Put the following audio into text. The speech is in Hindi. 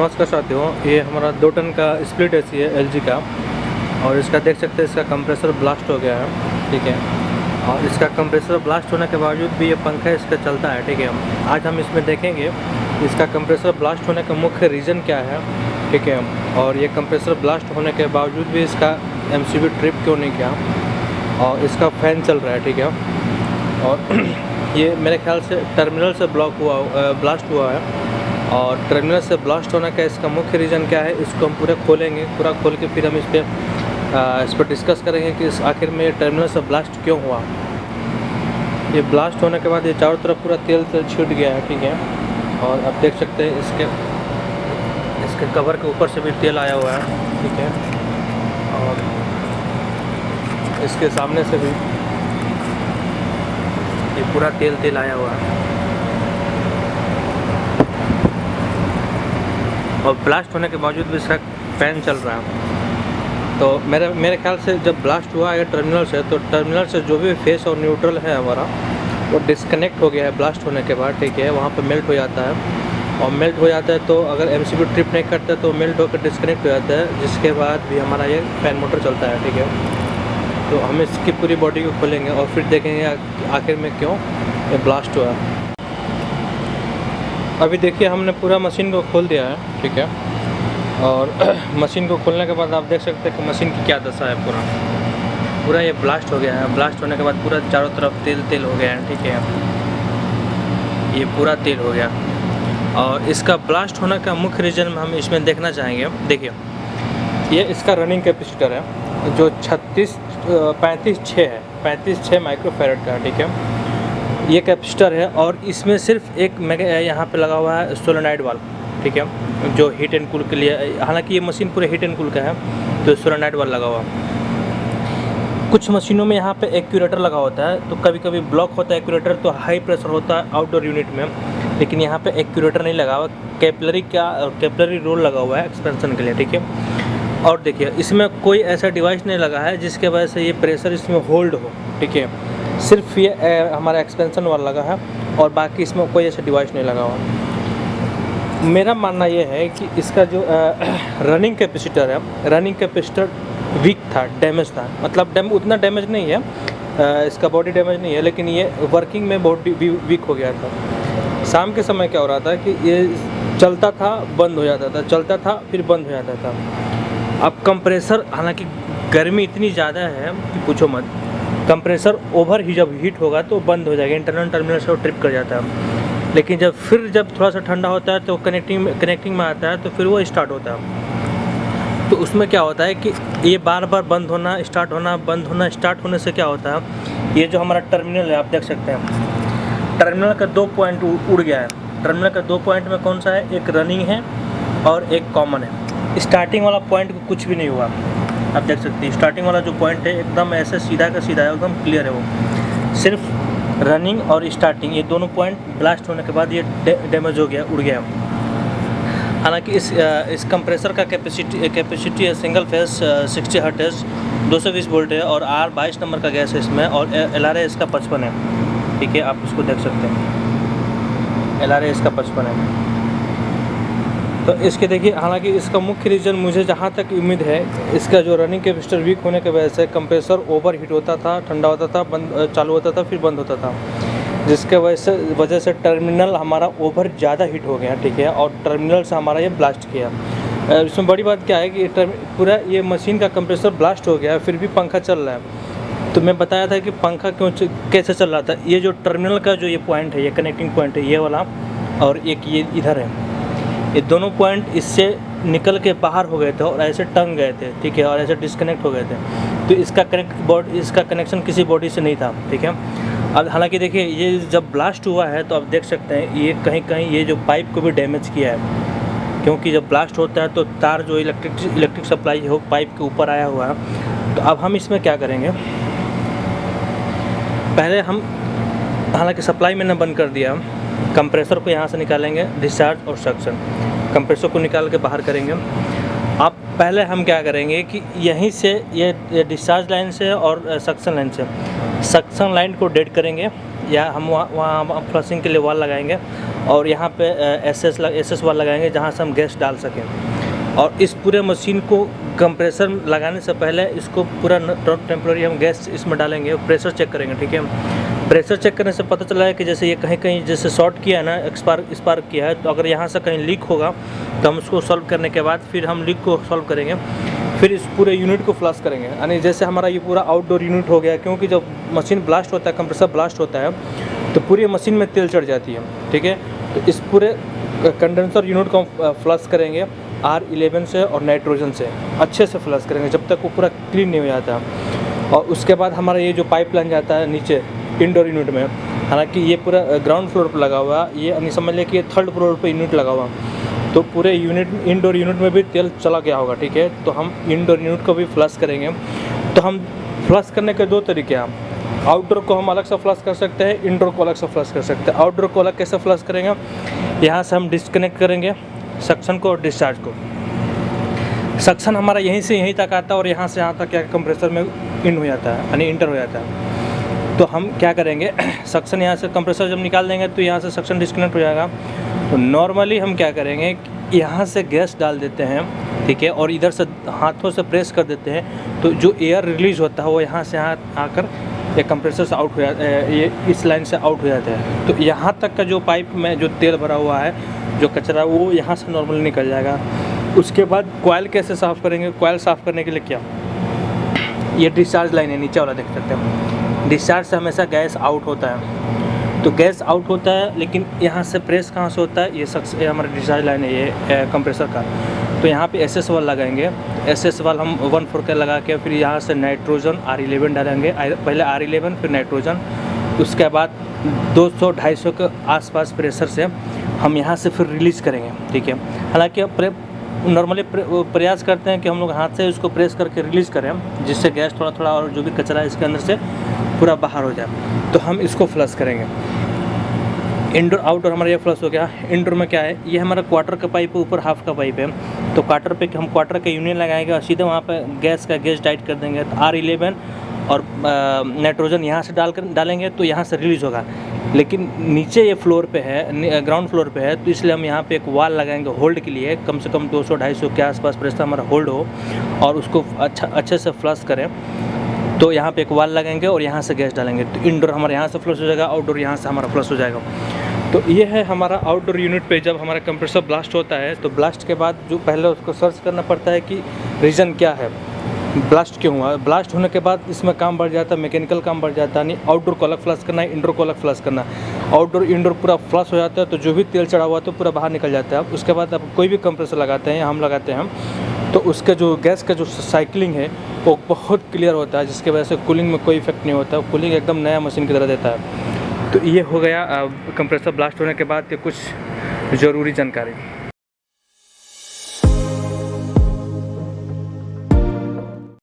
नमस्कार साथियों, ये हमारा 2 टन का स्प्लिट एसी है एलजी का। और इसका देख सकते हैं, इसका कंप्रेसर ब्लास्ट हो गया है। ठीक है, और इसका कंप्रेसर ब्लास्ट होने के बावजूद भी ये पंखा इसका चलता है। ठीक है, आज हम इसमें देखेंगे इसका कंप्रेसर ब्लास्ट होने का मुख्य रीज़न क्या है। ठीक है, और ये कंप्रेसर ब्लास्ट होने के बावजूद भी इसका एमसीबी ट्रिप क्यों नहीं किया, और इसका फ़ैन चल रहा है। ठीक है, और ये मेरे ख्याल से टर्मिनल से ब्लास्ट हुआ है। और टर्मिनल से ब्लास्ट होने का इसका मुख्य रीज़न क्या है, इसको हम पूरा खोलेंगे। पूरा खोल के फिर हम इस पर डिस्कस करेंगे कि इस आखिर में टर्मिनल से ब्लास्ट क्यों हुआ। ये ब्लास्ट होने के बाद ये चारों तरफ पूरा तेल से छूट गया है। ठीक है, और आप देख सकते हैं इसके कवर के ऊपर से भी तेल आया हुआ है। ठीक है, और इसके सामने से भी ये पूरा तेल आया हुआ है। और ब्लास्ट होने के बावजूद भी इसका फ़ैन चल रहा है। तो मेरे ख्याल से जब ब्लास्ट हुआ है टर्मिनल से, तो टर्मिनल से जो भी फेस और न्यूट्रल है हमारा, वो डिस्कनेक्ट हो गया है ब्लास्ट होने के बाद। ठीक है, वहाँ पे मेल्ट हो जाता है, और मेल्ट हो जाता है तो अगर एमसीबी ट्रिप नहीं करता तो मेल्ट होकर डिस्कनेक्ट हो जाता है, जिसके बाद भी हमारा ये फ़ैन मोटर चलता है। ठीक है, तो हम इसकी पूरी बॉडी को खोलेंगे और फिर देखेंगे आखिर में क्यों ये ब्लास्ट हुआ। अभी देखिए, हमने पूरा मशीन को खोल दिया है। ठीक है, और मशीन को खोलने के बाद आप देख सकते हैं कि मशीन की क्या दशा है। पूरा ये ब्लास्ट हो गया है। ब्लास्ट होने के बाद पूरा चारों तरफ तेल हो गया है। ठीक है, ये पूरा तेल हो गया। और इसका ब्लास्ट होने का मुख्य रीज़न हम इसमें देखना चाहेंगे। देखिए, ये इसका रनिंग कैपेसिटर है जो 35.6 है, 35.6 माइक्रोफैरड का है। ठीक है, ये कैपेसिटर है, और इसमें सिर्फ एक यहाँ पे लगा हुआ है सोलेनॉइड वाल्व। ठीक है, जो हीट एंड कूल के लिए, हालांकि ये मशीन पूरे हीट एंड कूल का है, तो सोलेनॉइड वाल्व लगा हुआ। कुछ मशीनों में यहाँ पे एक्यूरेटर लगा होता है, तो कभी कभी ब्लॉक होता है एक्यूरेटर, तो हाई प्रेशर होता है आउटडोर यूनिट में। लेकिन यहाँ पे एक्यूरेटर नहीं लगा हुआ, कैपिलरी रोल लगा हुआ है एक्सपेंशन के लिए। ठीक है, और देखिए, इसमें कोई ऐसा डिवाइस नहीं लगा है जिसके वजह से ये प्रेशर इसमें होल्ड हो। ठीक है, सिर्फ ये हमारा एक्सपेंशन वाला लगा है, और बाकी इसमें कोई ऐसा डिवाइस नहीं लगा हुआ। मेरा मानना ये है कि इसका जो रनिंग कैपेसिटर है, रनिंग कैपेसिटर वीक था, डैमेज था। मतलब उतना डैमेज नहीं है, इसका बॉडी डैमेज नहीं है, लेकिन ये वर्किंग में बहुत वीक हो गया था। शाम के समय क्या हो रहा था कि ये चलता था, बंद हो जाता था, चलता था, फिर बंद हो जाता था। अब कंप्रेसर, हालांकि गर्मी इतनी ज़्यादा है कि पूछो मत, कंप्रेसर जब हीट होगा तो बंद हो जाएगा, इंटरनल टर्मिनल से वो ट्रिप कर जाता है। लेकिन जब थोड़ा सा ठंडा होता है तो कनेक्टिंग में आता है, तो फिर वो स्टार्ट होता है। तो उसमें क्या होता है कि ये बार बार बंद होना, स्टार्ट होना, बंद होना, स्टार्ट होने से क्या होता है, ये जो हमारा टर्मिनल है, आप देख सकते हैं, टर्मिनल का 2 पॉइंट उड़ गया है। टर्मिनल का 2 पॉइंट में कौन सा है, एक रनिंग है और एक कॉमन है। स्टार्टिंग वाला पॉइंट को कुछ भी नहीं हुआ, आप देख सकते हैं। स्टार्टिंग वाला जो पॉइंट है एकदम ऐसे सीधा का सीधा है, एकदम क्लियर है। वो सिर्फ रनिंग और स्टार्टिंग, ये दोनों पॉइंट ब्लास्ट होने के बाद ये डैमेज हो गया, उड़ गया। हालांकि इस कंप्रेसर का कैपेसिटी है सिंगल फेस 60 हर्ट्ज 220 वोल्ट है, और R22 नंबर का गैस है इसमें, और LRA इसका 55 है। ठीक है, आप इसको देख सकते हैं, LRA इसका 55 है। तो इसके देखिए, हालांकि इसका मुख्य रीज़न मुझे जहाँ तक उम्मीद है, इसका जो रनिंग कैपेसिटर वीक होने की वजह से कंप्रेसर ओवर हीट होता था, ठंडा होता था, चालू होता था, फिर बंद होता था, जिसके वजह से टर्मिनल हमारा ओवर ज़्यादा हीट हो गया। ठीक है, और टर्मिनल से हमारा ये ब्लास्ट किया। इसमें बड़ी बात क्या है कि पूरा ये मशीन का कंप्रेसर ब्लास्ट हो गया, फिर भी पंखा चल रहा है। तो मैं बताया था कि पंखा कैसे चल रहा था। ये जो टर्मिनल का जो ये पॉइंट है, ये कनेक्टिंग पॉइंट है, ये वाला, और एक ये इधर है, ये दोनों पॉइंट इससे निकल के बाहर हो गए थे और ऐसे टंग गए थे। ठीक है, और ऐसे डिस्कनेक्ट हो गए थे, तो इसका कनेक्शन किसी बॉडी से नहीं था। ठीक है, अब हालांकि देखिए, ये जब ब्लास्ट हुआ है तो आप देख सकते हैं ये कहीं ये जो पाइप को भी डैमेज किया है, क्योंकि जब ब्लास्ट होता है तो तार जो इलेक्ट्रिक सप्लाई हो पाइप के ऊपर आया हुआ है। तो अब हम इसमें क्या करेंगे, पहले हम, हालांकि सप्लाई मैंने बंद कर दिया, कंप्रेसर को यहाँ से निकालेंगे, डिस्चार्ज और सक्शन। कंप्रेसर को निकाल के बाहर करेंगे। अब पहले हम क्या करेंगे कि यहीं से ये डिस्चार्ज लाइन से और सक्शन लाइन को डेड करेंगे, या हम वहाँ फ्लशिंग के लिए वाल लगाएंगे और यहाँ पे एसएस वाल लगाएंगे जहाँ से हम गैस डाल सकें। और इस पूरे मशीन को कंप्रेसर लगाने से पहले इसको पूरा टेम्पररी हम गैस इसमें डालेंगे और प्रेशर चेक करेंगे, ठीक है। प्रेशर चेक करने से पता चला है कि जैसे ये कहीं जैसे शॉर्ट किया है ना, स्पार्क किया है, तो अगर यहाँ से कहीं लीक होगा तो हम उसको सॉल्व करने के बाद फिर हम लीक को सॉल्व करेंगे, फिर इस पूरे यूनिट को फ्लश करेंगे। यानी जैसे हमारा ये पूरा आउटडोर यूनिट हो गया, क्योंकि जब मशीन ब्लास्ट होता है, कंप्रेसर ब्लास्ट होता है, तो पूरी मशीन में तेल चढ़ जाती है, ठीक है। तो इस पूरे कंडेंसर यूनिट को हम फ्लश करेंगे R11 से और नाइट्रोजन से अच्छे से फ्लश करेंगे जब तक वो पूरा क्लीन नहीं हो जाता। और उसके बाद हमारा ये जो पाइपलाइन जाता है नीचे इंडोर यूनिट में, हालांकि ये पूरा ग्राउंड फ्लोर पर लगा हुआ है, ये यानी समझ लें कि ये 3rd फ्लोर पर यूनिट लगा हुआ, तो पूरे इंडोर यूनिट में भी तेल चला गया होगा, ठीक है। तो हम इंडोर यूनिट को भी फ्लश करेंगे। तो हम फ्लश करने के 2 तरीके हैं, आउटडोर को हम अलग से फ्लश कर सकते हैं, इंडोर को अलग से फ्लश कर सकते हैं। आउटडोर को अलग कैसे फ्लश करेंगे, यहाँ से हम डिस्कनेक्ट करेंगे सक्शन को और डिस्चार्ज को। सक्शन हमारा यहीं से यहीं तक आता है और यहाँ से यहाँ तक क्या कंप्रेसर में इन हो जाता है, यानी इंटर हो जाता है। तो हम क्या करेंगे, सक्शन यहाँ से कंप्रेसर जब निकाल देंगे तो यहाँ से सक्शन डिस्कनेक्ट हो जाएगा। तो नॉर्मली हम क्या करेंगे, यहाँ से गैस डाल देते हैं, ठीक है, और इधर से हाथों से प्रेस कर देते हैं, तो जो एयर रिलीज होता है वो यहाँ से यहाँ आकर ये कंप्रेसर से आउट हो जाता है, ये इस लाइन से आउट हो जाता है। तो यहाँ तक का जो पाइप में जो तेल भरा हुआ है, जो कचरा, वो यहाँ से नॉर्मली निकल जाएगा। उसके बाद कॉइल कैसे साफ़ करेंगे, कॉइल साफ़ करने के लिए क्या, ये डिस्चार्ज लाइन है, नीचे वाला देख सकते हैं। डिस्चार्ज से हमेशा गैस आउट होता है, तो गैस आउट होता है, लेकिन यहाँ से प्रेस कहाँ से होता है, ये हमारा डिस्चार्ज लाइन है, ये कंप्रेसर का। तो यहाँ पे एसएस वाल लगाएंगे, एसएस वाल हम 1/4 का लगा के फिर यहाँ से नाइट्रोजन R11 डालेंगे, पहले R11 फिर नाइट्रोजन। उसके बाद 200-250 के आसपास प्रेशर से हम यहाँ से फिर रिलीज़ करेंगे, ठीक है। हालांकि नॉर्मली प्रयास करते हैं कि हम लोग हाथ से उसको प्रेस करके रिलीज़ करें, जिससे गैस थोड़ा थोड़ा और जो भी कचरा है इसके अंदर से पूरा बाहर हो जाए। तो हम इसको फ्लश करेंगे। इंडोर आउटडोर हमारा ये फ्लश हो गया। इंडोर में क्या है, ये हमारा क्वार्टर का पाइप है, ऊपर हाफ का पाइप है। तो क्वार्टर पे हम क्वार्टर का यूनियन लगाएंगे और सीधे वहाँ पे गैस टाइट कर देंगे। तो R11 और नाइट्रोजन यहाँ से डालेंगे तो यहाँ से रिलीज़ होगा। लेकिन नीचे ये फ्लोर पे है, ग्राउंड फ्लोर पे है, तो इसलिए हम यहाँ पे एक वाल लगाएंगे होल्ड के लिए, कम से कम 200-250 के आसपास प्रेशर हमारा होल्ड हो और उसको अच्छे से फ्लश करें। तो यहाँ पे एक वाल लगाएंगे और यहाँ से गैस डालेंगे, तो इंडोर हमारा यहाँ से फ्लश हो जाएगा, आउटडोर यहाँ से हमारा फ्लश हो जाएगा। तो ये है हमारा आउटडोर यूनिट पे जब हमारा कंप्रेसर ब्लास्ट होता है, तो ब्लास्ट के बाद जो पहले उसको सर्च करना पड़ता है कि रीज़न क्या है, ब्लास्ट क्यों हुआ। ब्लास्ट होने के बाद इसमें काम बढ़ जाता है, मैकेनिकल काम बढ़ जाता है, नहीं आउटडोर को अलग फ्लश करना है, इंडोर को अलग फ्लश करना है। आउटडोर इंडोर पूरा फ्लश हो जाता है, तो जो भी तेल चढ़ा हुआ है तो पूरा बाहर निकल जाता है। उसके बाद आप कोई भी कंप्रेसर लगाते हैं, हम लगाते हैं, तो उसका जो गैस का जो साइकिलिंग है वो बहुत क्लियर होता है, जिसकी वजह से कूलिंग में कोई इफेक्ट नहीं होता, कूलिंग एकदम नया मशीन की तरह देता है। तो ये हो गया कंप्रेसर ब्लास्ट होने के बाद के कुछ ज़रूरी जानकारी।